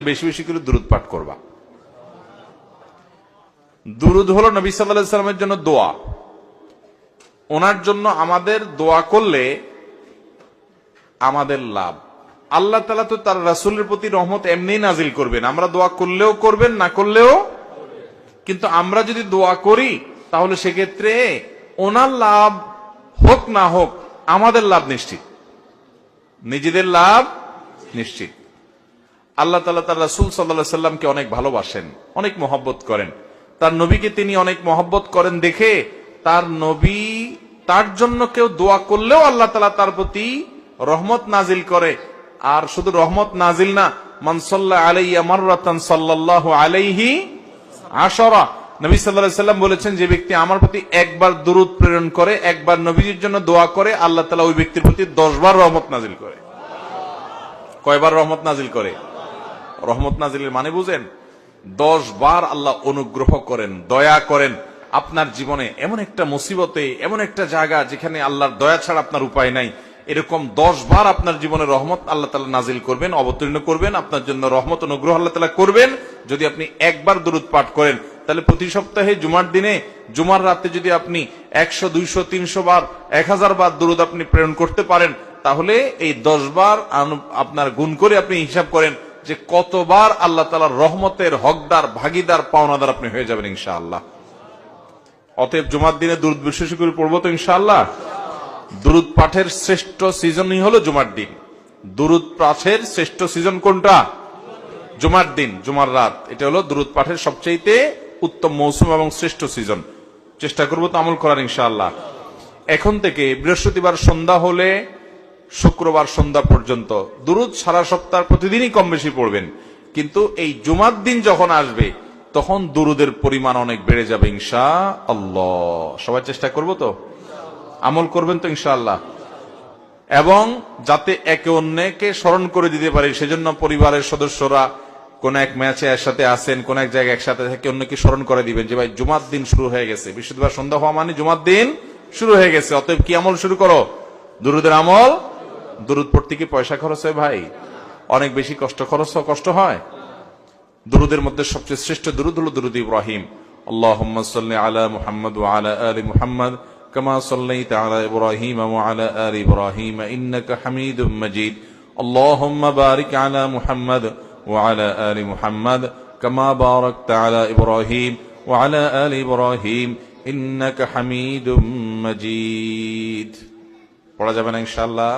বেশি বেশি করে দুরূদ পাঠ করবা। দুরূদ হলো নবী সাল্লাল্লাহু আলাইহি ওয়াসাল্লামের জন্য দোয়া। ওনার জন্য আমাদের দোয়া করলে আমাদের লাভ। আল্লাহ তাআলা তো তার রাসূলের প্রতি রহমত এমনি নাজিল করবেন, আমরা দোয়া করলেও করবেন, না করলেও। কিন্তু আমরা যদি দোয়া করি তাহলে সেক্ষেত্রে ওনার লাভ হোক না হোক আমাদের লাভ নিশ্চিত, নিজেদের লাভ নিশ্চিত। আল্লাহ তাআলা তার রাসূল সাল্লাল্লাহু আলাইহি ওয়াসাল্লামকে অনেক ভালোবাসেন, অনেক মহব্বত করেন। তার নবীকে তিনি অনেক মহব্বত করেন দেখে তার নবী তার জন্য কেউ দোয়া করলেও আল্লাহ তাআলা তার প্রতি রহমত নাজিল করে। আর শুধু রহমত নাজিল না, মান সাল্লা আলাইয়া মাররাতান সাল্লাল্লাহু আলাইহি আশরা। নবী সাল্লাল্লাহু আলাইহি ওয়াসাল্লাম বলেছেন, যে ব্যক্তি আমার প্রতি একবার দুরূদ প্রেরণ করে, একবার নবীজির জন্য দোয়া করে, আল্লাহ তাআলা ওই ব্যক্তির প্রতি 10 বার রহমত নাজিল করে। কয়বার রহমত নাজিল করে? রহমত নাজিলের মানে বুঝেন? 10 বার আল্লাহ অনুগ্রহ করেন, দয়া করেন। আপনার জীবনে এমন একটা মুসিবতে, এমন একটা জায়গা যেখানে আল্লাহর দয়া ছাড়া আপনার উপায় নাই, এরকম 10 বার আপনার জীবনে রহমত আল্লাহ তাআলা নাজিল করবেন, অবতীর্ণ করবেন, আপনার জন্য রহমত অনুগ্রহ আল্লাহ তাআলা করবেন যদি আপনি একবার দুরূদ পাঠ করেন। তাহলে প্রতি সপ্তাহে জুমার দিনে, জুমার রাতে যদি আপনি 100, 200, 300 বার, 1000 বার দুরূদ আপনি প্রেরণ করতে পারেন, তাহলে এই 10 বার আপনার গুণ করে আপনি হিসাব করেন যে কতবার আল্লাহ তাআলার রহমতের হকদার, ভাগীদার, পাওনাদার আপনি হয়ে যাবেন ইনশাআল্লাহ। অতএব জুমার দিনে দুরূদ বিশেষ করে পড়বো তো ইনশাআল্লাহ। দুরূদ পাঠের শ্রেষ্ঠ সিজনই হলো জুমার দিন। দুরূদ পাঠের শ্রেষ্ঠ সিজন কোনটা? জুমার দিন, জুমার রাত। এটা হলো দুরূদ পাঠের সবচেয়ে উত্তম মৌসুম এবং শ্রেষ্ঠ সিজন। চেষ্টা করবো তো আমল করার ইনশাআল্লাহ। এখন থেকে বৃহস্পতিবার সন্ধ্যা হলে শুক্রবার সন্ধ্যা পর্যন্ত দুরূদ সারা সপ্তাহ প্রতিদিনই কম বেশি পড়বেন। কিন্তু এই জুমার দিন যখন আসবে তখন দুরূদের পরিমাণ অনেক বেড়ে যাবে ইনশাআল্লাহ। সবাই চেষ্টা করবো তো, আমল করবেন তো ইনশাআল্লাহ। এবং যাতে একে অন্যকে স্মরণ করে দিতে পারি সেজন্য পরিবারের সদস্যরা কোন এক ম্যাচে একসাথে আসেন, কোন এক জায়গায় একসাথে থেকে অন্যকে স্মরণ করে দিবেন যে ভাই জুমার দিন শুরু হয়ে গেছে, বৃহস্পতিবার সন্ধ্যা হওয়া মানে জুমার দিন শুরু হয়ে গেছে। অতএব কি আমল শুরু করো? দুরূদের আমল। দুরূদ পড়তে কি পয়সা খরচ হয় ভাই? অনেক বেশি কষ্ট হয়। দুরূদের মধ্যে সবচেয়ে শ্রেষ্ঠ দুরূদ হলো দুরূদ ইব্রাহিম। আল্লাহুম্মা সাল্লি আলা মুহাম্মাদ ওয়া আলা আলি মুহাম্মাদ কামা সাল্লাইতা আলা ইব্রাহিম ওয়া আলা আলি ইব্রাহিম ইন্নাকা হামিদুম মাজিদ। আল্লাহুম্মা বারিক আলা মুহাম্মাদ ওয়া আলা আলি মুহাম্মাদ কামা বারাকতা আলা ইব্রাহিম ওয়া আলা আলি ইব্রাহিম ইন্নাকা হামিদুম মাজিদ। পড়া যাবে না ইনশাআল্লাহ।